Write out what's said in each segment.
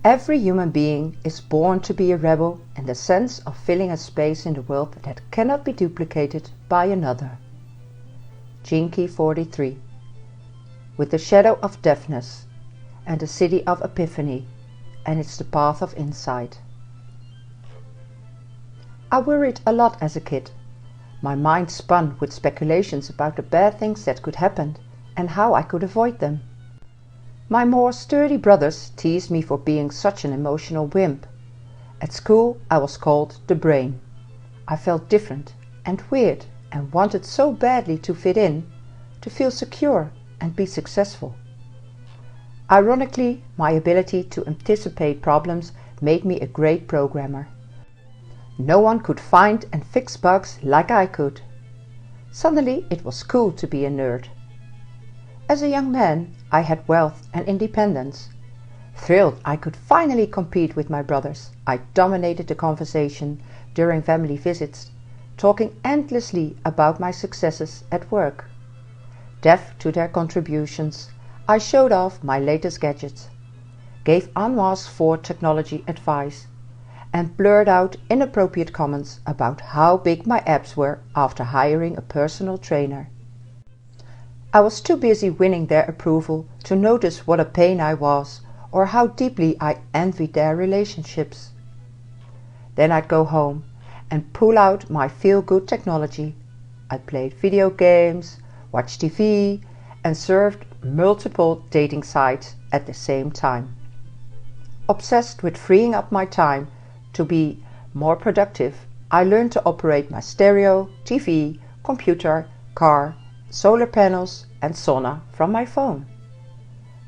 Every human being is born to be a rebel in the sense of filling a space in the world that cannot be duplicated by another. Jinky 43. With the shadow of deafness and the city of Epiphany, and it's the path of insight. I worried a lot as a kid. My mind spun with speculations about the bad things that could happen and how I could avoid them. My more sturdy brothers teased me for being such an emotional wimp. At school I was called the brain. I felt different and weird and wanted so badly to fit in, to feel secure and be successful. Ironically, my ability to anticipate problems made me a great programmer. No one could find and fix bugs like I could. Suddenly it was cool to be a nerd. As a young man, I had wealth and independence. Thrilled I could finally compete with my brothers, I dominated the conversation during family visits, talking endlessly about my successes at work. Deaf to their contributions, I showed off my latest gadgets, gave unasked for technology advice, and blurred out inappropriate comments about how big my abs were after hiring a personal trainer. I was too busy winning their approval to notice what a pain I was or how deeply I envied their relationships. Then I'd go home and pull out my feel-good technology. I played video games, watched TV, and surfed multiple dating sites at the same time. Obsessed with freeing up my time to be more productive, I learned to operate my stereo, TV, computer, car, solar panels and sauna from my phone.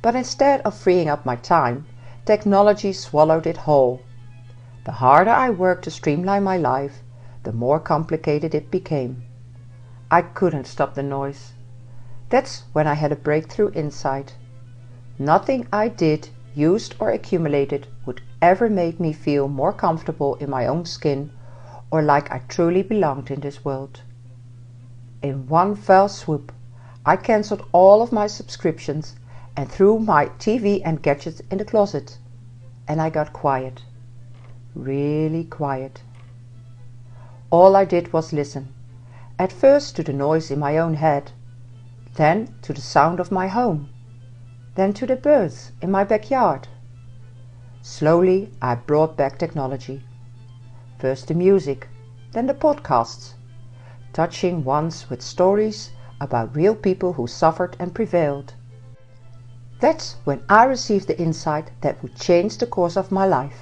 But instead of freeing up my time, technology swallowed it whole. The harder I worked to streamline my life, the more complicated it became. I couldn't stop the noise. That's when I had a breakthrough insight. Nothing I did, used or accumulated would ever make me feel more comfortable in my own skin or like I truly belonged in this world. In one fell swoop, I cancelled all of my subscriptions and threw my TV and gadgets in the closet, and I got quiet, really quiet. All I did was listen, at first to the noise in my own head, then to the sound of my home, then to the birds in my backyard. Slowly I brought back technology. First the music, then the podcasts, touching once with stories about real people who suffered and prevailed. That's when I received the insight that would change the course of my life.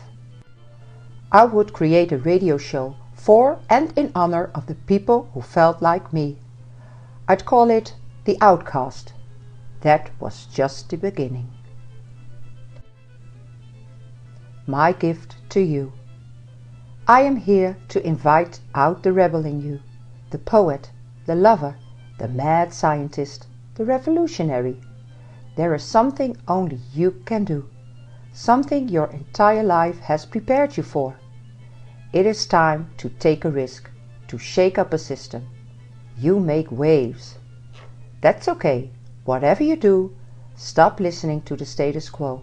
I would create a radio show for and in honor of the people who felt like me. I'd call it The Outcast. That was just the beginning. My gift to you. I am here to invite out the rebel in you, the poet, the lover, the mad scientist, the revolutionary. There is something only you can do, something your entire life has prepared you for. It is time to take a risk, to shake up a system. You make waves. That's okay. Whatever you do, stop listening to the status quo.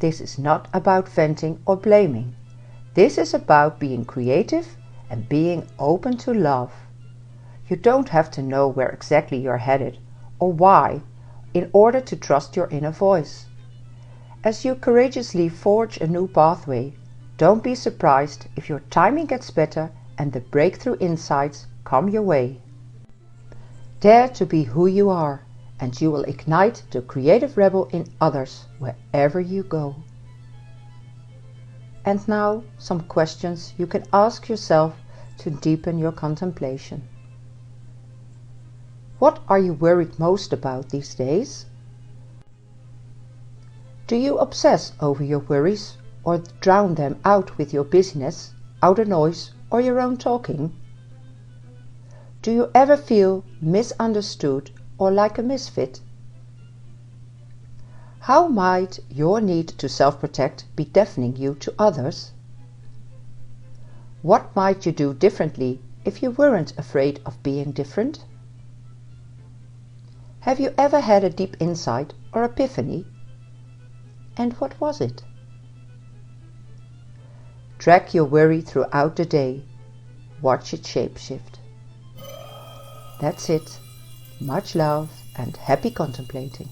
This is not about venting or blaming. This is about being creative and being open to love. You don't have to know where exactly you're headed or why in order to trust your inner voice. As you courageously forge a new pathway, don't be surprised if your timing gets better and the breakthrough insights come your way. Dare to be who you are, and you will ignite the creative rebel in others wherever you go. And now some questions you can ask yourself to deepen your contemplation. What are you worried most about these days? Do you obsess over your worries or drown them out with your busyness, outer noise or your own talking? Do you ever feel misunderstood or like a misfit? How might your need to self-protect be deafening you to others? What might you do differently if you weren't afraid of being different? Have you ever had a deep insight or epiphany? And what was it? Drag your worry throughout the day. Watch it shapeshift. That's it. Much love and happy contemplating.